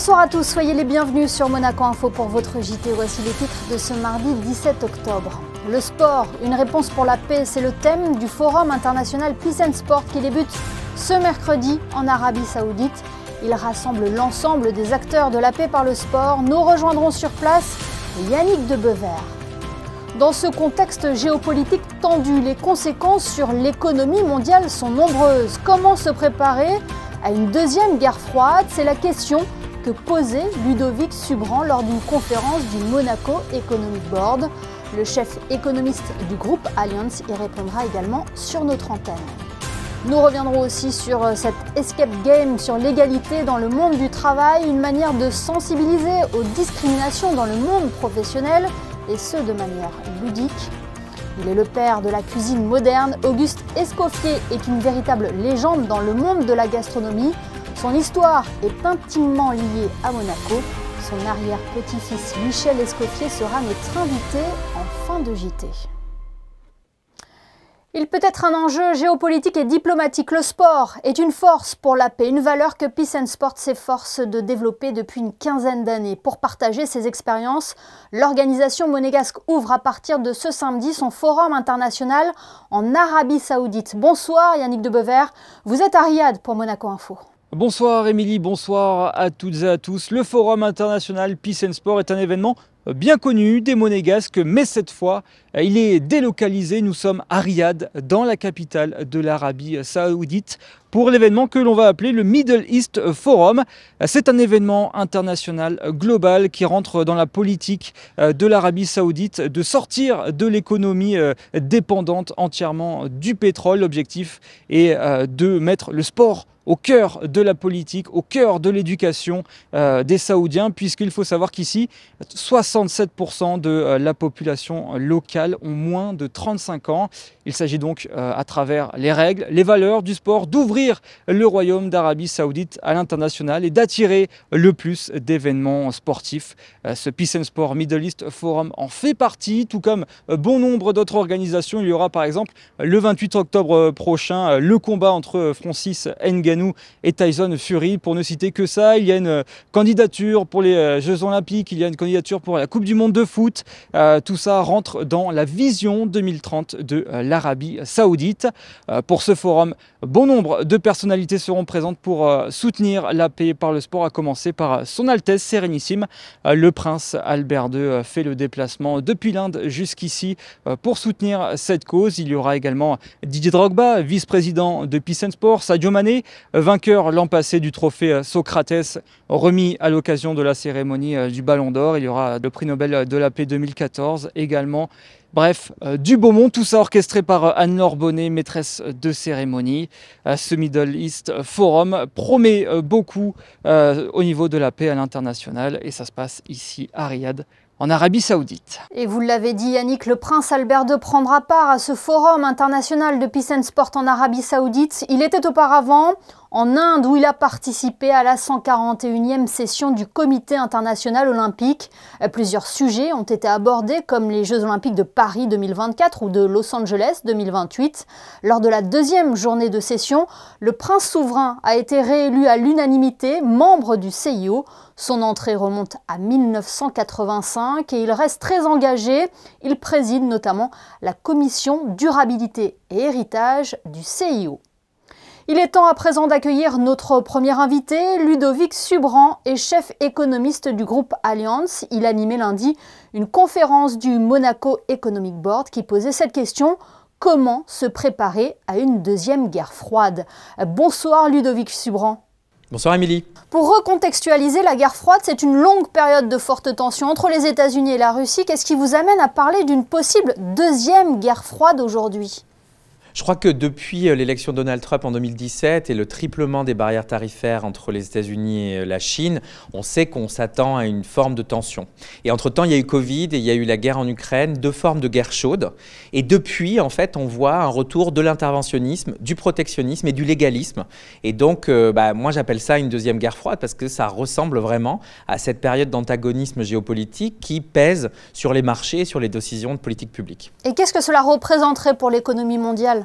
Bonsoir à tous, soyez les bienvenus sur Monaco Info pour votre JT. Voici les titres de ce mardi 17 octobre. Le sport, une réponse pour la paix, c'est le thème du Forum international Peace and Sport qui débute ce mercredi en Arabie Saoudite. Il rassemble l'ensemble des acteurs de la paix par le sport. Nous rejoindrons sur place Yannick de Bever. Dans ce contexte géopolitique tendu, les conséquences sur l'économie mondiale sont nombreuses. Comment se préparer à une deuxième guerre froide? C'est la question que posait Ludovic Subran lors d'une conférence du Monaco Economic Board. Le chef économiste du groupe Allianz y répondra également sur notre antenne. Nous reviendrons aussi sur cette escape game sur l'égalité dans le monde du travail, une manière de sensibiliser aux discriminations dans le monde professionnel, et ce de manière ludique. Il est le père de la cuisine moderne. Auguste Escoffier est une véritable légende dans le monde de la gastronomie. Son histoire est intimement liée à Monaco. Son arrière-petit-fils Michel Escoffier sera notre invité en fin de JT. Il peut être un enjeu géopolitique et diplomatique. Le sport est une force pour la paix, une valeur que Peace and Sport s'efforce de développer depuis une quinzaine d'années. Pour partager ses expériences, l'organisation monégasque ouvre à partir de ce samedi son forum international en Arabie Saoudite. Bonsoir Yannick de Bever, vous êtes à Riyad pour Monaco Info. Bonsoir Émilie, bonsoir à toutes et à tous. Le forum international Peace and Sport est un événement bien connu des Monégasques, mais cette fois, il est délocalisé. Nous sommes à Riyad, dans la capitale de l'Arabie Saoudite, pour l'événement que l'on va appeler le Middle East Forum. C'est un événement international global qui rentre dans la politique de l'Arabie Saoudite de sortir de l'économie dépendante entièrement du pétrole. L'objectif est de mettre le sport au cœur de la politique, au cœur de l'éducation des Saoudiens, puisqu'il faut savoir qu'ici, 67% de la population locale ont moins de 35 ans. Il s'agit donc, à travers les règles, les valeurs du sport, d'ouvrir le royaume d'Arabie Saoudite à l'international et d'attirer le plus d'événements sportifs. Ce Peace and Sport Middle East Forum en fait partie, tout comme bon nombre d'autres organisations. Il y aura par exemple le 28 octobre prochain le combat entre Francis Ngannou et Tyson Fury, pour ne citer que ça. Il y a une candidature pour les Jeux Olympiques, il y a une candidature pour la Coupe du Monde de foot. Tout ça rentre dans la vision 2030 de l'Arabie Saoudite. Pour ce forum, bon nombre de personnalités seront présentes pour soutenir la paix par le sport, à commencer par Son Altesse Sérénissime. Le prince Albert II fait le déplacement depuis l'Inde jusqu'ici pour soutenir cette cause. Il y aura également Didier Drogba, vice-président de Peace and Sport, Sadio Mané, vainqueur l'an passé du trophée Socrates, remis à l'occasion de la cérémonie du Ballon d'Or. Il y aura le prix Nobel de la paix 2014 également. Bref, du beau monde, tout ça orchestré par Anne-Laure Bonnet, maîtresse de cérémonie. Ce Middle East Forum promet beaucoup au niveau de la paix à l'international, et ça se passe ici à Riyad, en Arabie Saoudite. Et vous l'avez dit Yannick, le prince Albert II prendra part à ce forum international de Peace and Sport en Arabie Saoudite. Il était auparavant en Inde où il a participé à la 141e session du Comité international olympique. Plusieurs sujets ont été abordés comme les Jeux olympiques de Paris 2024 ou de Los Angeles 2028. Lors de la deuxième journée de session, le prince souverain a été réélu à l'unanimité membre du CIO. Son entrée remonte à 1985 et il reste très engagé. Il préside notamment la commission durabilité et héritage du CIO. Il est temps à présent d'accueillir notre premier invité. Ludovic Subran est chef économiste du groupe Allianz. Il animait lundi une conférence du Monaco Economic Board qui posait cette question: comment se préparer à une deuxième guerre froide? Bonsoir Ludovic Subran. Bonsoir Émilie. Pour recontextualiser, la guerre froide, c'est une longue période de forte tension entre les États-Unis et la Russie. Qu'est-ce qui vous amène à parler d'une possible deuxième guerre froide aujourd'hui ? Je crois que depuis l'élection de Donald Trump en 2017 et le triplement des barrières tarifaires entre les États-Unis et la Chine, on sait qu'on s'attend à une forme de tension. Et entre-temps, il y a eu Covid et il y a eu la guerre en Ukraine, deux formes de guerre chaude. Et depuis, en fait, on voit un retour de l'interventionnisme, du protectionnisme et du légalisme. Et donc, moi, j'appelle ça une deuxième guerre froide parce que ça ressemble vraiment à cette période d'antagonisme géopolitique qui pèse sur les marchés et sur les décisions de politique publique. Et qu'est-ce que cela représenterait pour l'économie mondiale ?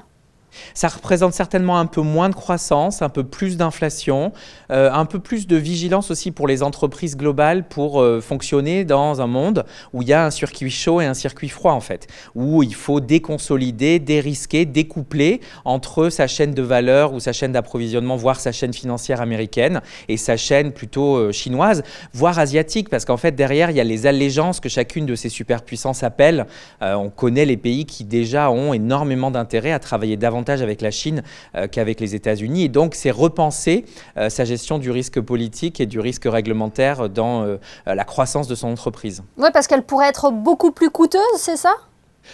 Ça représente certainement un peu moins de croissance, un peu plus d'inflation, un peu plus de vigilance aussi pour les entreprises globales pour fonctionner dans un monde où il y a un circuit chaud et un circuit froid en fait, où il faut déconsolider, dérisquer, découpler entre sa chaîne de valeur ou sa chaîne d'approvisionnement, voire sa chaîne financière américaine et sa chaîne plutôt chinoise, voire asiatique, parce qu'en fait derrière il y a les allégeances que chacune de ces superpuissances appelle. On connaît les pays qui déjà ont énormément d'intérêt à travailler davantage avec la Chine qu'avec les États-Unis. Et donc, c'est repenser sa gestion du risque politique et du risque réglementaire dans la croissance de son entreprise. Oui, parce qu'elle pourrait être beaucoup plus coûteuse, c'est ça ?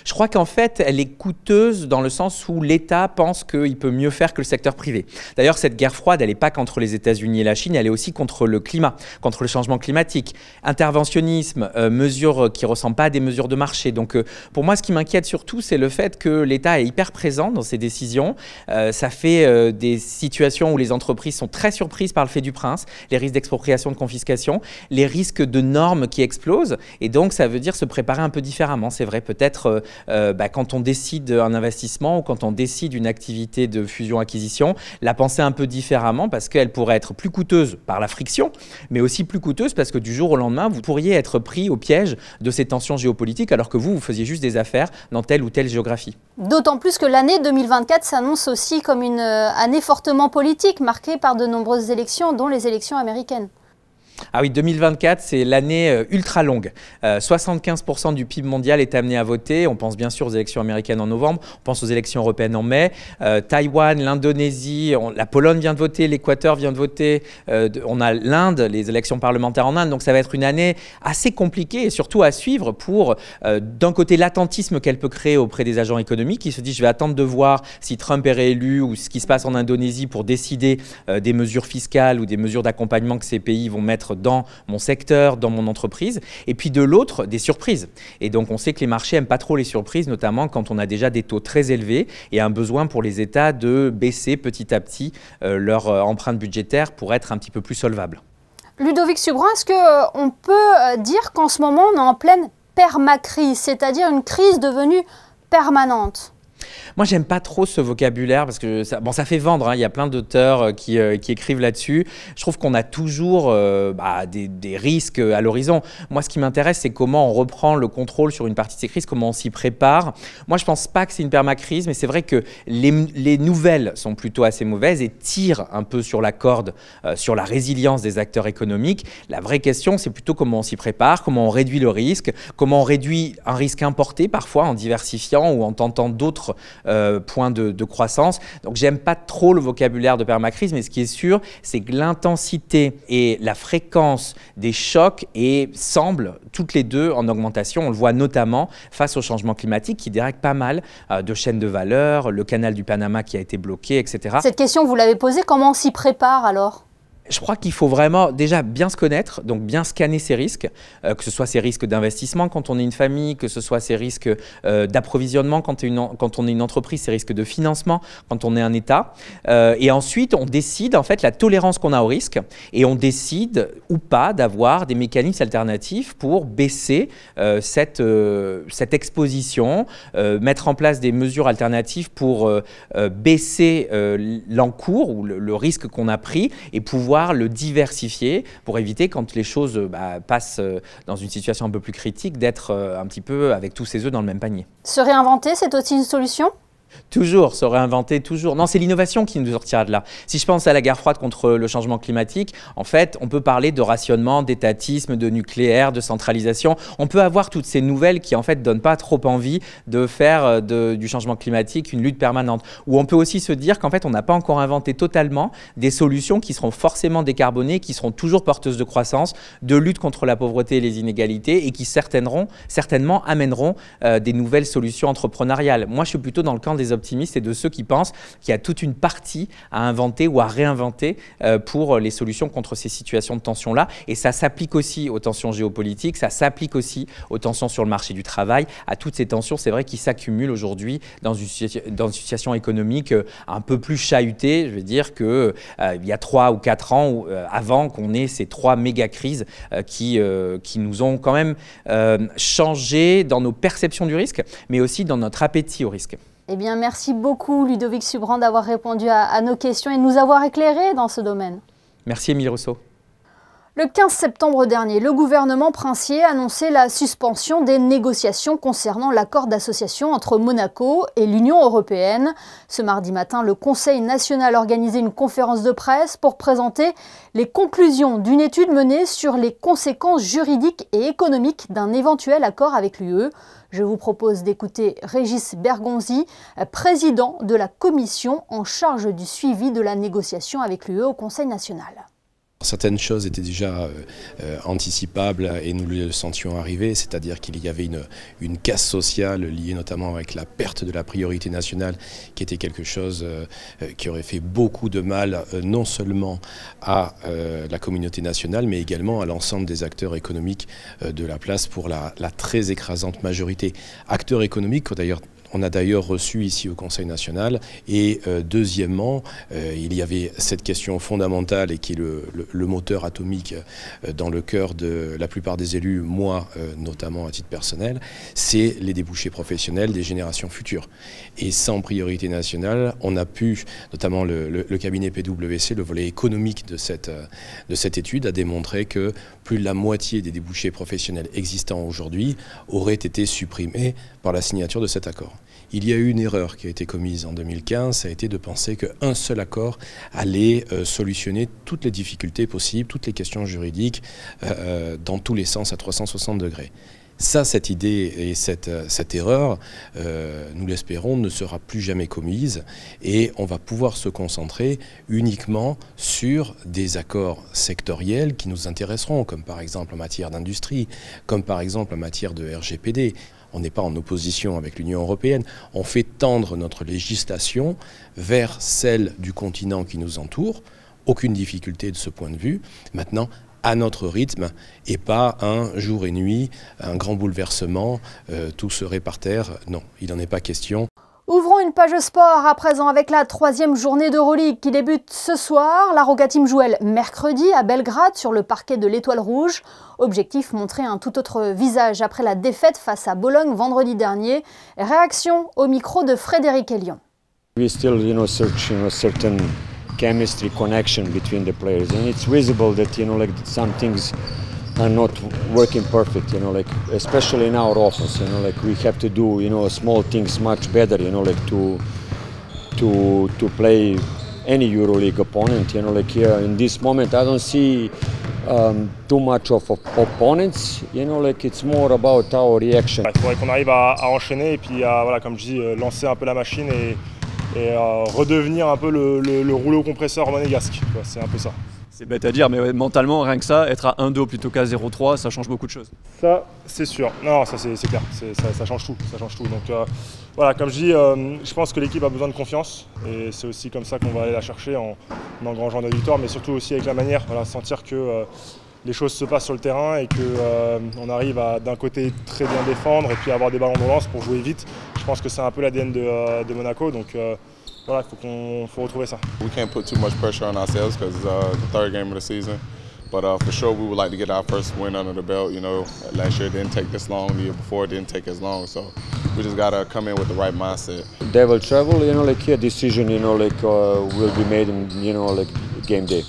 Je crois qu'en fait, elle est coûteuse dans le sens où l'État pense qu'il peut mieux faire que le secteur privé. D'ailleurs, cette guerre froide, elle n'est pas contre les États-Unis et la Chine, elle est aussi contre le climat, contre le changement climatique. Interventionnisme, mesures qui ne ressemblent pas à des mesures de marché. Donc, pour moi, ce qui m'inquiète surtout, c'est le fait que l'État est hyper présent dans ses décisions. Ça fait des situations où les entreprises sont très surprises par le fait du prince, les risques d'expropriation, de confiscation, les risques de normes qui explosent. Et donc, ça veut dire se préparer un peu différemment. C'est vrai, peut-être quand on décide un investissement ou quand on décide une activité de fusion-acquisition, la penser un peu différemment parce qu'elle pourrait être plus coûteuse par la friction, mais aussi plus coûteuse parce que du jour au lendemain, vous pourriez être pris au piège de ces tensions géopolitiques alors que vous faisiez juste des affaires dans telle ou telle géographie. D'autant plus que l'année 2024 s'annonce aussi comme une année fortement politique, marquée par de nombreuses élections, dont les élections américaines. Ah oui, 2024, c'est l'année ultra longue. 75% du PIB mondial est amené à voter. On pense bien sûr aux élections américaines en novembre, on pense aux élections européennes en mai. Taïwan, l'Indonésie, la Pologne vient de voter, l'Équateur vient de voter. On a l'Inde, les élections parlementaires en Inde. Donc ça va être une année assez compliquée et surtout à suivre pour, d'un côté, l'attentisme qu'elle peut créer auprès des agents économiques qui se disent je vais attendre de voir si Trump est réélu ou ce qui se passe en Indonésie pour décider des mesures fiscales ou des mesures d'accompagnement que ces pays vont mettre dans mon secteur, dans mon entreprise, et puis de l'autre, des surprises. Et donc, on sait que les marchés n'aiment pas trop les surprises, notamment quand on a déjà des taux très élevés et un besoin pour les États de baisser petit à petit leur empreinte budgétaire pour être un petit peu plus solvable. Ludovic Subrin, est-ce qu'on peut dire qu'en ce moment, on est en pleine permacrise, c'est-à-dire une crise devenue permanente ? Moi, j'aime pas trop ce vocabulaire parce que ça fait vendre. Hein. Il y a plein d'auteurs qui écrivent là-dessus. Je trouve qu'on a toujours des risques à l'horizon. Moi, ce qui m'intéresse, c'est comment on reprend le contrôle sur une partie de ces crises, comment on s'y prépare. Moi, je pense pas que c'est une permacrise, mais c'est vrai que les nouvelles sont plutôt assez mauvaises et tirent un peu sur la corde, sur la résilience des acteurs économiques. La vraie question, c'est plutôt comment on s'y prépare, comment on réduit le risque, comment on réduit un risque importé parfois en diversifiant ou en tentant d'autres points de croissance. Donc, j'aime pas trop le vocabulaire de permacrise, mais ce qui est sûr, c'est que l'intensité et la fréquence des chocs semblent toutes les deux en augmentation. On le voit notamment face au changement climatique qui dérègle pas mal de chaînes de valeur, le canal du Panama qui a été bloqué, etc. Cette question, vous l'avez posée, comment on s'y prépare alors ? Je crois qu'il faut vraiment déjà bien se connaître, donc bien scanner ses risques, que ce soit ses risques d'investissement quand on est une famille, que ce soit ses risques d'approvisionnement quand on est une entreprise, ses risques de financement quand on est un État. Et ensuite, on décide en fait la tolérance qu'on a au risque et on décide ou pas d'avoir des mécanismes alternatifs pour baisser cette exposition, mettre en place des mesures alternatives pour baisser l'encours ou le risque qu'on a pris et pouvoir le diversifier pour éviter quand les choses passent dans une situation un peu plus critique d'être un petit peu avec tous ses œufs dans le même panier. Se réinventer, c'est aussi une solution ? Toujours, se réinventer, toujours. Non, c'est l'innovation qui nous sortira de là. Si je pense à la guerre froide contre le changement climatique, en fait, on peut parler de rationnement, d'étatisme, de nucléaire, de centralisation. On peut avoir toutes ces nouvelles qui, en fait, donnent pas trop envie de faire du changement climatique une lutte permanente. Ou on peut aussi se dire qu'en fait, on n'a pas encore inventé totalement des solutions qui seront forcément décarbonées, qui seront toujours porteuses de croissance, de lutte contre la pauvreté et les inégalités et qui certainement amèneront des nouvelles solutions entrepreneuriales. Moi, je suis plutôt dans le camp des optimistes et de ceux qui pensent qu'il y a toute une partie à inventer ou à réinventer pour les solutions contre ces situations de tension-là. Et ça s'applique aussi aux tensions géopolitiques, ça s'applique aussi aux tensions sur le marché du travail, à toutes ces tensions, c'est vrai, qui s'accumulent aujourd'hui dans une situation économique un peu plus chahutée. Je veux dire qu'il y a 3 ou 4 ans avant qu'on ait ces 3 méga-crises qui nous ont quand même changé dans nos perceptions du risque, mais aussi dans notre appétit au risque. Eh bien, merci beaucoup Ludovic Subran d'avoir répondu à nos questions et de nous avoir éclairés dans ce domaine. Merci Émile Rousseau. Le 15 septembre dernier, le gouvernement princier annonçait la suspension des négociations concernant l'accord d'association entre Monaco et l'Union européenne. Ce mardi matin, le Conseil national organisait une conférence de presse pour présenter les conclusions d'une étude menée sur les conséquences juridiques et économiques d'un éventuel accord avec l'UE. Je vous propose d'écouter Régis Bergonzi, président de la commission en charge du suivi de la négociation avec l'UE au Conseil national. Certaines choses étaient déjà anticipables et nous le sentions arriver, c'est-à-dire qu'il y avait une casse sociale liée notamment avec la perte de la priorité nationale qui était quelque chose qui aurait fait beaucoup de mal non seulement à la communauté nationale mais également à l'ensemble des acteurs économiques de la place pour la très écrasante majorité. Acteurs économiques d'ailleurs. On a d'ailleurs reçu ici au Conseil national et deuxièmement, il y avait cette question fondamentale et qui est le moteur atomique dans le cœur de la plupart des élus, moi notamment à titre personnel, c'est les débouchés professionnels des générations futures. Et sans priorité nationale, on a pu, notamment le cabinet PwC, le volet économique de cette étude, a démontré que plus de la moitié des débouchés professionnels existants aujourd'hui auraient été supprimés par la signature de cet accord. Il y a eu une erreur qui a été commise en 2015, ça a été de penser qu'un seul accord allait solutionner toutes les difficultés possibles, toutes les questions juridiques dans tous les sens à 360 degrés. Ça, cette idée et cette erreur, nous l'espérons, ne sera plus jamais commise et on va pouvoir se concentrer uniquement sur des accords sectoriels qui nous intéresseront, comme par exemple en matière d'industrie, comme par exemple en matière de RGPD. On n'est pas en opposition avec l'Union européenne, on fait tendre notre législation vers celle du continent qui nous entoure. Aucune difficulté de ce point de vue. Maintenant, à notre rythme et pas un jour et nuit, un grand bouleversement, tout serait par terre. Non, il n'en est pas question. Ouvrons une page sport à présent avec la 3e journée d'Euroleague qui débute ce soir. La Roca Team joue mercredi à Belgrade sur le parquet de l'Étoile Rouge. Objectif, montrer un tout autre visage après la défaite face à Bologne vendredi dernier. Réaction au micro de Frédéric Elion. We still, search, certain chemistry connection between the players, and it's visible that some things are not working perfect, especially in our offense, we have to do small things much better, to play any EuroLeague opponent, here in this moment I don't see too much of opponents, it's more about our reaction. Il faudrait qu'on arrive à enchaîner et puis à, comme je dis, lancer un peu la machine et redevenir un peu le rouleau compresseur monégasque, c'est un peu ça. C'est bête à dire, mais mentalement, rien que ça, être à 1-2 plutôt qu'à 0-3, ça change beaucoup de choses. Ça, c'est sûr. Non, ça c'est clair, ça change tout. Donc voilà, comme je dis, je pense que l'équipe a besoin de confiance et c'est aussi comme ça qu'on va aller la chercher en engrangeant des victoires, mais surtout aussi avec la manière, sentir que les choses se passent sur le terrain et qu'on arrive à d'un côté très bien défendre et puis avoir des ballons de relance pour jouer vite. Je pense que c'est un peu l'ADN de Monaco, donc voilà, il faut retrouver ça. We can't put too much pressure on ourselves because it's the third game of the season. But for sure, we would like to get our first win under the belt. Last year it didn't take this long. The year before it didn't take as long. So we just gotta come in with the right mindset. They will travel. Here decision, will be made in, game day.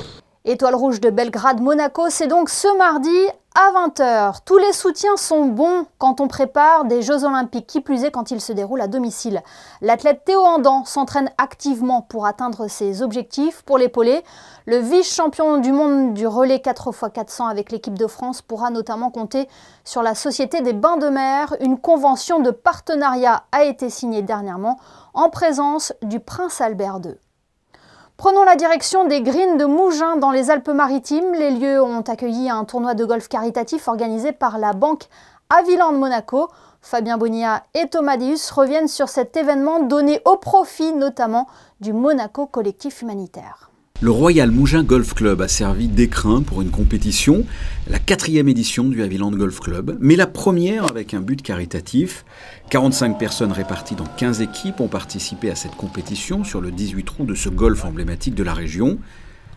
Étoile Rouge de Belgrade-Monaco, c'est donc ce mardi à 20h. Tous les soutiens sont bons quand on prépare des Jeux Olympiques, qui plus est quand ils se déroulent à domicile. L'athlète Théo Andan s'entraîne activement pour atteindre ses objectifs. Pour l'épauler, le vice-champion du monde du relais 4x400 avec l'équipe de France pourra notamment compter sur la Société des Bains de Mer. Une convention de partenariat a été signée dernièrement en présence du prince Albert II. Prenons la direction des Greens de Mougins dans les Alpes-Maritimes. Les lieux ont accueilli un tournoi de golf caritatif organisé par la banque Haviland Monaco. Fabien Bonilla et Thomas Deus reviennent sur cet événement donné au profit notamment du Monaco Collectif Humanitaire. Le Royal Mougins Golf Club a servi d'écrin pour une compétition, la 4e édition du Haviland Golf Club, mais la première avec un but caritatif. 45 personnes réparties dans 15 équipes ont participé à cette compétition sur le 18 trous de ce golf emblématique de la région.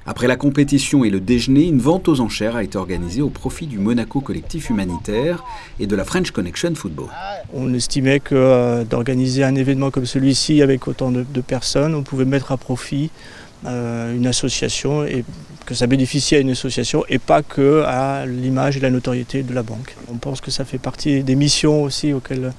Après la compétition et le déjeuner, une vente aux enchères a été organisée au profit du Monaco Collectif Humanitaire et de la French Connection Football. On estimait que d'organiser un événement comme celui-ci avec autant de personnes, on pouvait mettre à profit une association et que ça bénéficie à une association et pas que à l'image et la notoriété de la banque. On pense que ça fait partie des missions aussi auxquelles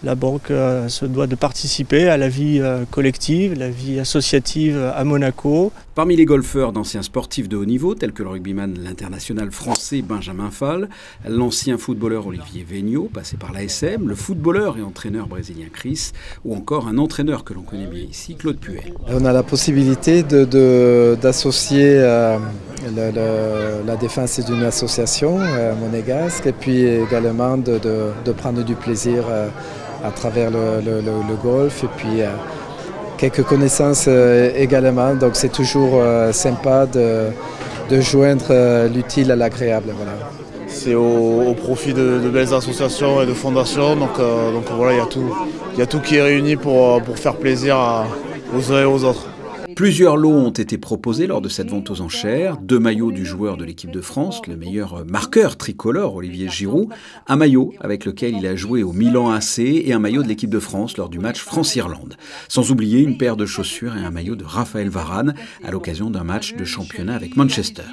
la banque se doit de participer à la vie collective, la vie associative à Monaco. Parmi les golfeurs d'anciens sportifs de haut niveau, tels que le rugbyman l'international français Benjamin Fall, l'ancien footballeur Olivier Véniaud, passé par l'ASM, le footballeur et entraîneur brésilien Chris, ou encore un entraîneur que l'on connaît bien ici, Claude Puel. On a la possibilité d'associer la défense d'une association monégasque et puis également de prendre du plaisir à travers le golf et puis quelques connaissances également. Donc c'est toujours sympa de joindre l'utile à l'agréable. Voilà. C'est au profit de belles associations et de fondations. Donc voilà, il y a tout qui est réuni pour faire plaisir aux uns et aux autres. Plusieurs lots ont été proposés lors de cette vente aux enchères. 2 maillots du joueur de l'équipe de France, le meilleur marqueur tricolore Olivier Giroud, un maillot avec lequel il a joué au Milan AC et un maillot de l'équipe de France lors du match France-Irlande. Sans oublier une paire de chaussures et un maillot de Raphaël Varane à l'occasion d'un match de championnat avec Manchester.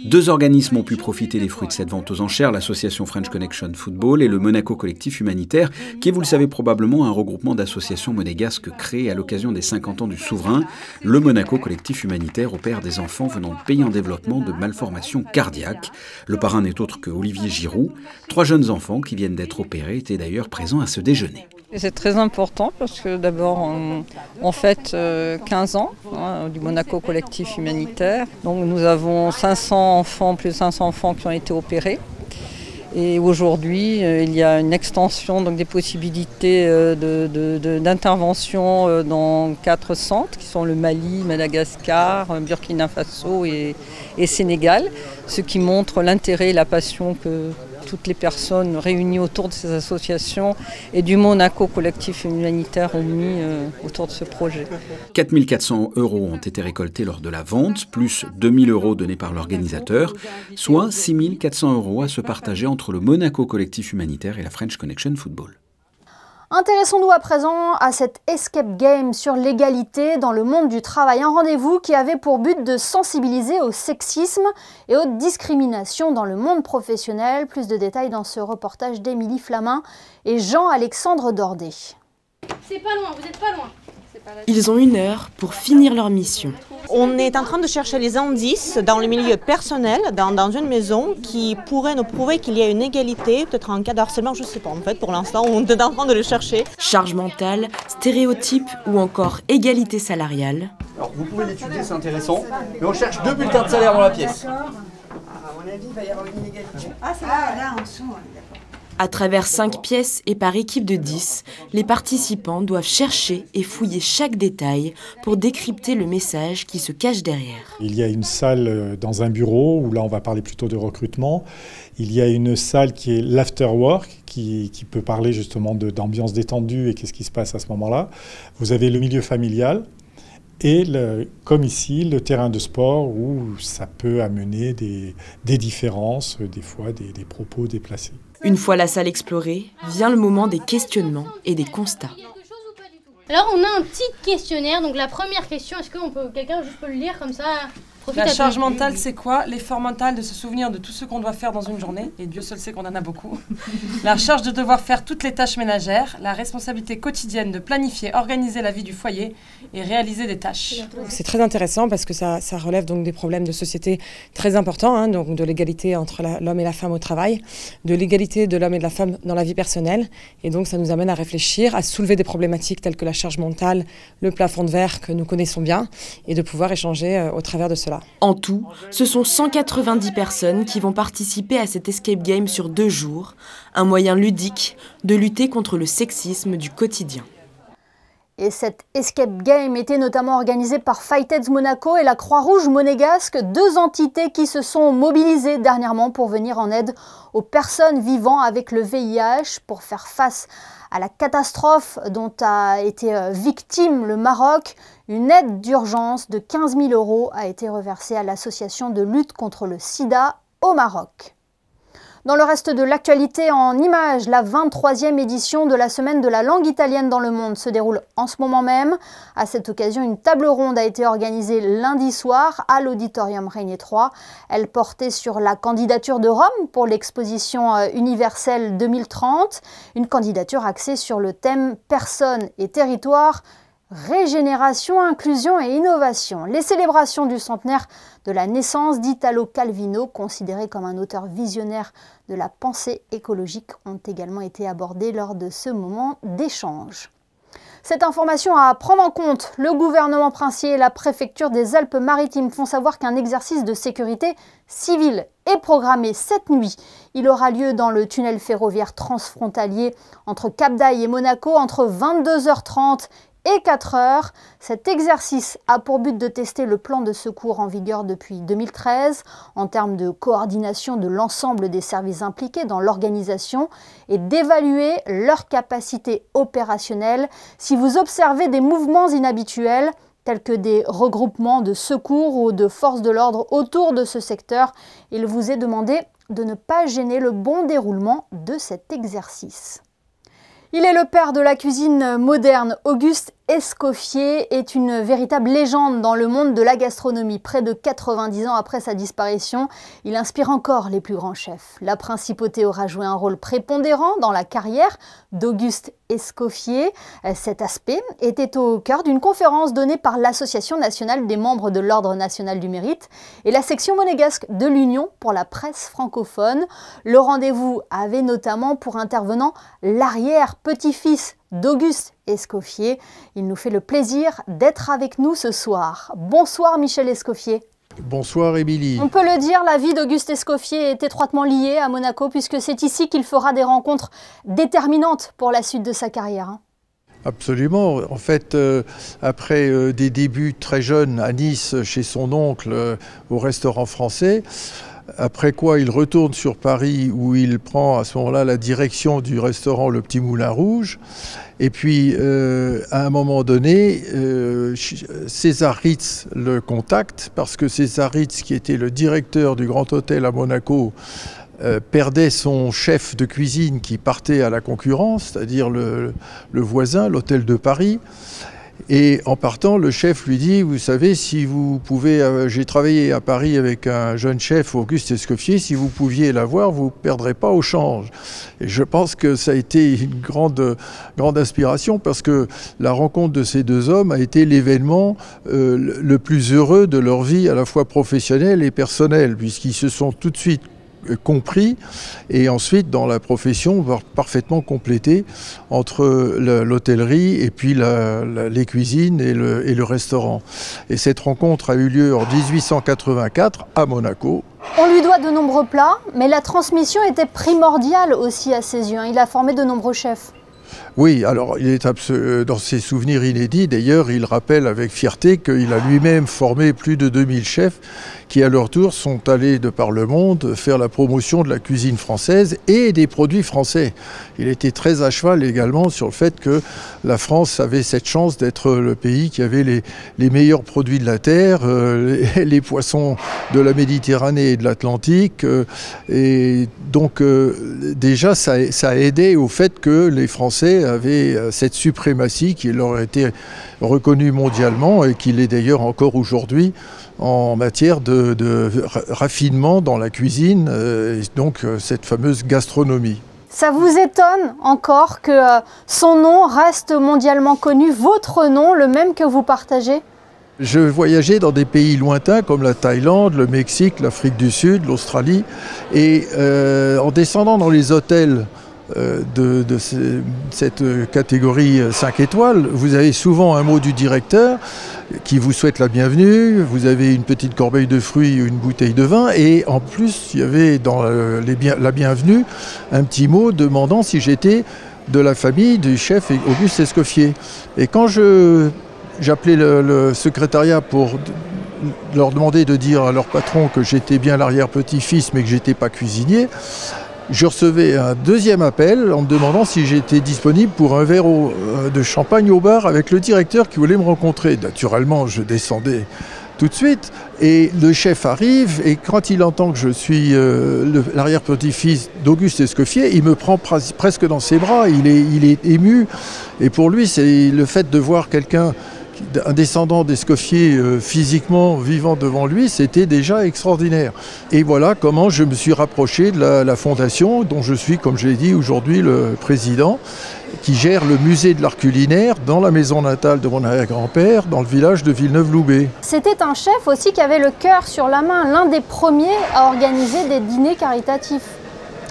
2 organismes ont pu profiter des fruits de cette vente aux enchères, l'association French Connection Football et le Monaco Collectif Humanitaire, qui est, vous le savez probablement, un regroupement d'associations monégasques créées à l'occasion des 50 ans du souverain. Le Monaco Collectif Humanitaire opère des enfants venant de pays en développement de malformations cardiaques. Le parrain n'est autre que Olivier Giroud. 3 jeunes enfants qui viennent d'être opérés étaient d'ailleurs présents à ce déjeuner. C'est très important parce que d'abord on fête 15 ans du Monaco Collectif Humanitaire. Donc nous avons 500 enfants, plus de 500 enfants qui ont été opérés. Et aujourd'hui, il y a une extension donc, des possibilités d'intervention dans 4 centres qui sont le Mali, Madagascar, Burkina Faso et Sénégal, ce qui montre l'intérêt et la passion que toutes les personnes réunies autour de ces associations et du Monaco Collectif Humanitaire ont mis autour de ce projet. 4 400 € ont été récoltés lors de la vente, plus 2 000 € donnés par l'organisateur, soit 6 400 € à se partager entre le Monaco Collectif Humanitaire et la French Connection Football. Intéressons-nous à présent à cet escape game sur l'égalité dans le monde du travail. Un rendez-vous qui avait pour but de sensibiliser au sexisme et aux discriminations dans le monde professionnel. Plus de détails dans ce reportage d'Émilie Flamin et Jean-Alexandre Dordet. C'est pas loin, vous n'êtes pas loin. Ils ont 1 heure pour finir leur mission. On est en train de chercher les indices dans le milieu personnel, dans une maison, qui pourraient nous prouver qu'il y a une égalité, peut-être en cas de harcèlement, je ne sais pas en fait, pour l'instant, on est en train de le chercher. Charge mentale, stéréotypes ou encore égalité salariale. Alors vous pouvez l'étudier, c'est intéressant, mais on cherche 2 bulletins de salaire dans la pièce. À mon avis, il va y avoir une inégalité. Ah, c'est là en dessous, d'accord. À travers 5 pièces et par équipe de 10, les participants doivent chercher et fouiller chaque détail pour décrypter le message qui se cache derrière. Il y a une salle dans un bureau où là on va parler plutôt de recrutement. Il y a une salle qui est l'afterwork qui peut parler justement d'ambiance détendue et qu'est-ce qui se passe à ce moment-là. Vous avez le milieu familial. Et comme ici, le terrain de sport où ça peut amener des différences, des fois des propos déplacés. Une fois la salle explorée, vient le moment des questionnements et des constats. Alors on a un petit questionnaire, donc la première question, est-ce que quelqu'un juste peut le lire comme ça? La charge mentale, c'est quoi? L'effort mental de se souvenir de tout ce qu'on doit faire dans une journée, et Dieu seul sait qu'on en a beaucoup. La charge de devoir faire toutes les tâches ménagères, la responsabilité quotidienne de planifier, organiser la vie du foyer et réaliser des tâches. C'est très intéressant parce que ça relève donc des problèmes de société très importants, donc de l'égalité entre l'homme et la femme au travail, de l'égalité de l'homme et de la femme dans la vie personnelle, et donc ça nous amène à réfléchir, à soulever des problématiques telles que la charge mentale, le plafond de verre que nous connaissons bien, et de pouvoir échanger au travers de cela. En tout, ce sont 190 personnes qui vont participer à cet escape game sur 2 jours, un moyen ludique de lutter contre le sexisme du quotidien. Et cette escape game était notamment organisée par Fightheads Monaco et la Croix-Rouge monégasque, deux entités qui se sont mobilisées dernièrement pour venir en aide aux personnes vivant avec le VIH pour faire face à la catastrophe dont a été victime le Maroc. Une aide d'urgence de 15 000 € a été reversée à l'association de lutte contre le sida au Maroc. Dans le reste de l'actualité en images, la 23e édition de la Semaine de la langue italienne dans le monde se déroule en ce moment même. À cette occasion, une table ronde a été organisée lundi soir à l'Auditorium Régnier 3. Elle portait sur la candidature de Rome pour l'exposition universelle 2030, une candidature axée sur le thème « Personnes et territoires ». Régénération, inclusion et innovation. Les célébrations du centenaire de la naissance d'Italo Calvino, considéré comme un auteur visionnaire de la pensée écologique, ont également été abordées lors de ce moment d'échange. Cette information à prendre en compte, le gouvernement princier et la préfecture des Alpes-Maritimes font savoir qu'un exercice de sécurité civile est programmé cette nuit. Il aura lieu dans le tunnel ferroviaire transfrontalier entre Cap d'Aille et Monaco entre 22h30 et 4 heures. Cet exercice a pour but de tester le plan de secours en vigueur depuis 2013 en termes de coordination de l'ensemble des services impliqués dans l'organisation et d'évaluer leur capacité opérationnelle. Si vous observez des mouvements inhabituels tels que des regroupements de secours ou de forces de l'ordre autour de ce secteur, il vous est demandé de ne pas gêner le bon déroulement de cet exercice. Il est le père de la cuisine moderne. Auguste Escoffier est une véritable légende dans le monde de la gastronomie. Près de 90 ans après sa disparition, il inspire encore les plus grands chefs. La principauté aura joué un rôle prépondérant dans la carrière d'Auguste Escoffier. Cet aspect était au cœur d'une conférence donnée par l'Association nationale des membres de l'Ordre national du mérite et la section monégasque de l'Union pour la presse francophone. Le rendez-vous avait notamment pour intervenant l'arrière-petit-fils d'Auguste Escoffier. Il nous fait le plaisir d'être avec nous ce soir. Bonsoir Michel Escoffier. Bonsoir Émilie. On peut le dire, la vie d'Auguste Escoffier est étroitement liée à Monaco puisque c'est ici qu'il fera des rencontres déterminantes pour la suite de sa carrière. Absolument. En fait, après des débuts très jeunes à Nice chez son oncle au restaurant français, après quoi il retourne sur Paris où il prend à ce moment-là la direction du restaurant Le Petit Moulin Rouge. Et puis, à un moment donné, César Ritz le contacte parce que César Ritz, qui était le directeur du Grand Hôtel à Monaco, perdait son chef de cuisine qui partait à la concurrence, c'est-à-dire le voisin, l'Hôtel de Paris. Et en partant, le chef lui dit, vous savez, si vous pouvez, j'ai travaillé à Paris avec un jeune chef, Auguste Escoffier, si vous pouviez l'avoir, vous ne perdrez pas au change. Et je pense que ça a été une grande inspiration parce que la rencontre de ces deux hommes a été l'événement le plus heureux de leur vie, à la fois professionnelle et personnelle, puisqu'ils se sont tout de suite compris et ensuite dans la profession parfaitement complété entre l'hôtellerie et puis les cuisines et le restaurant. Et cette rencontre a eu lieu en 1884 à Monaco. On lui doit de nombreux plats, mais la transmission était primordiale aussi à ses yeux. Il a formé de nombreux chefs. Oui, alors il est dans ses souvenirs inédits, d'ailleurs, il rappelle avec fierté qu'il a lui-même formé plus de 2000 chefs qui, à leur tour, sont allés de par le monde faire la promotion de la cuisine française et des produits français. Il était très à cheval également sur le fait que la France avait cette chance d'être le pays qui avait les meilleurs produits de la terre, les poissons de la Méditerranée et de l'Atlantique. Et donc, déjà, ça a aidé au fait que les Français avaient cette suprématie qui leur était reconnue mondialement et qui l'est d'ailleurs encore aujourd'hui en matière de raffinement dans la cuisine, et donc cette fameuse gastronomie. Ça vous étonne encore que son nom reste mondialement connu, votre nom, le même que vous partagez ? Je voyageais dans des pays lointains comme la Thaïlande, le Mexique, l'Afrique du Sud, l'Australie, et en descendant dans les hôtels de cette catégorie 5 étoiles, vous avez souvent un mot du directeur qui vous souhaite la bienvenue, vous avez une petite corbeille de fruits ou une bouteille de vin, et en plus il y avait dans la bienvenue un petit mot demandant si j'étais de la famille du chef Auguste Escoffier. Et quand j'appelais le secrétariat pour leur demander de dire à leur patron que j'étais bien l'arrière-petit-fils mais que j'étais pas cuisinier, je recevais un deuxième appel en me demandant si j'étais disponible pour un verre de champagne au bar avec le directeur qui voulait me rencontrer. Naturellement, je descendais tout de suite et le chef arrive et quand il entend que je suis l'arrière-petit-fils d'Auguste Escoffier, il me prend presque dans ses bras, il est ému et pour lui c'est le fait de voir quelqu'un, un descendant d'Escoffier physiquement vivant devant lui, c'était déjà extraordinaire. Et voilà comment je me suis rapproché de la fondation dont je suis, comme je l'ai dit, aujourd'hui le président, qui gère le musée de l'art culinaire dans la maison natale de mon arrière-grand-père, dans le village de Villeneuve-Loubet. C'était un chef aussi qui avait le cœur sur la main, l'un des premiers à organiser des dîners caritatifs.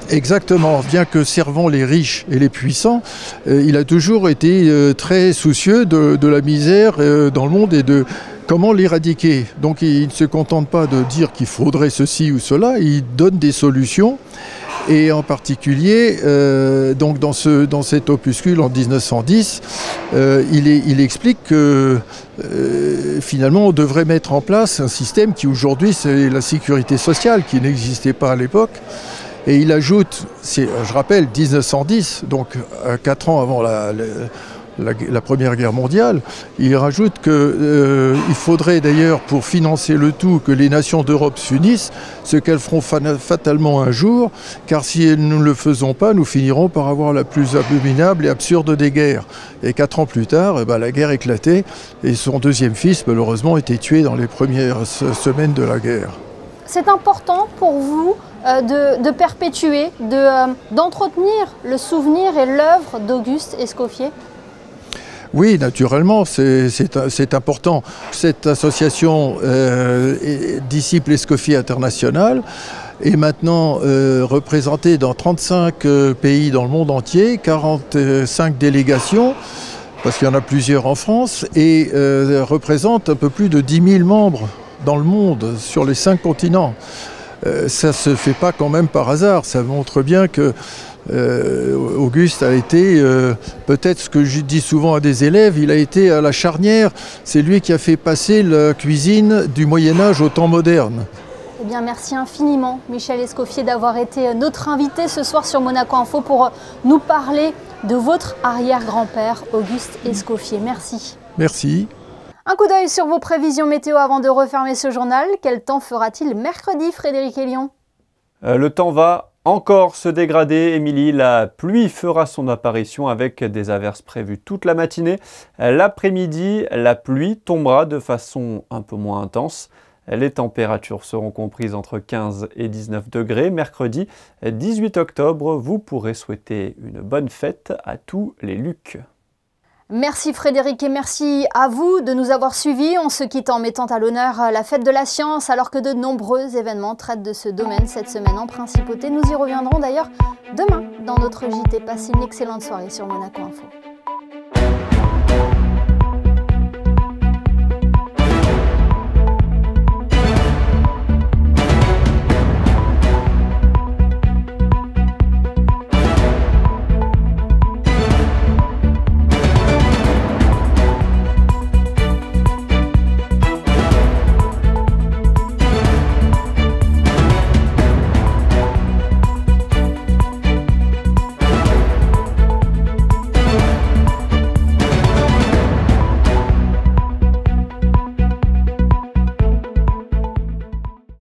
Exactement, bien que servant les riches et les puissants, il a toujours été très soucieux de la misère dans le monde et de comment l'éradiquer. Donc il ne se contente pas de dire qu'il faudrait ceci ou cela, il donne des solutions. Et en particulier, donc dans cet opuscule en 1910, il explique que finalement on devrait mettre en place un système qui aujourd'hui c'est la sécurité sociale, qui n'existait pas à l'époque. Et il ajoute, je rappelle, 1910, donc 4 ans avant la Première Guerre mondiale, il rajoute qu'il faudrait d'ailleurs, pour financer le tout, que les nations d'Europe s'unissent, ce qu'elles feront fatalement un jour, car si nous ne le faisons pas, nous finirons par avoir la plus abominable et absurde des guerres. Et 4 ans plus tard, la guerre éclatait, et son deuxième fils, malheureusement, était tué dans les premières semaines de la guerre. C'est important pour vous de perpétuer, d'entretenir le souvenir et l'œuvre d'Auguste Escoffier? Oui, naturellement, c'est important. Cette association Disciples Escoffier International est maintenant représentée dans 35 pays dans le monde entier, 45 délégations, parce qu'il y en a plusieurs en France, et représente un peu plus de 10 000 membres dans le monde, sur les 5 continents. Ça ne se fait pas quand même par hasard, ça montre bien que Auguste a été, peut-être ce que je dis souvent à des élèves, il a été à la charnière, c'est lui qui a fait passer la cuisine du Moyen-Âge au temps moderne. Eh bien, merci infiniment, Michel Escoffier, d'avoir été notre invité ce soir sur Monaco Info pour nous parler de votre arrière-grand-père, Auguste Escoffier. Merci. Merci. Un coup d'œil sur vos prévisions météo avant de refermer ce journal. Quel temps fera-t-il mercredi, Frédéric Hélion? Le temps va encore se dégrader, Émilie. La pluie fera son apparition avec des averses prévues toute la matinée. L'après-midi, la pluie tombera de façon un peu moins intense. Les températures seront comprises entre 15 et 19 degrés. Mercredi 18 octobre, vous pourrez souhaiter une bonne fête à tous les Lucs. Merci Frédéric et merci à vous de nous avoir suivis. On se quitte en mettant à l'honneur la fête de la science alors que de nombreux événements traitent de ce domaine cette semaine en principauté. Nous y reviendrons d'ailleurs demain dans notre JT. Passez une excellente soirée sur Monaco Info.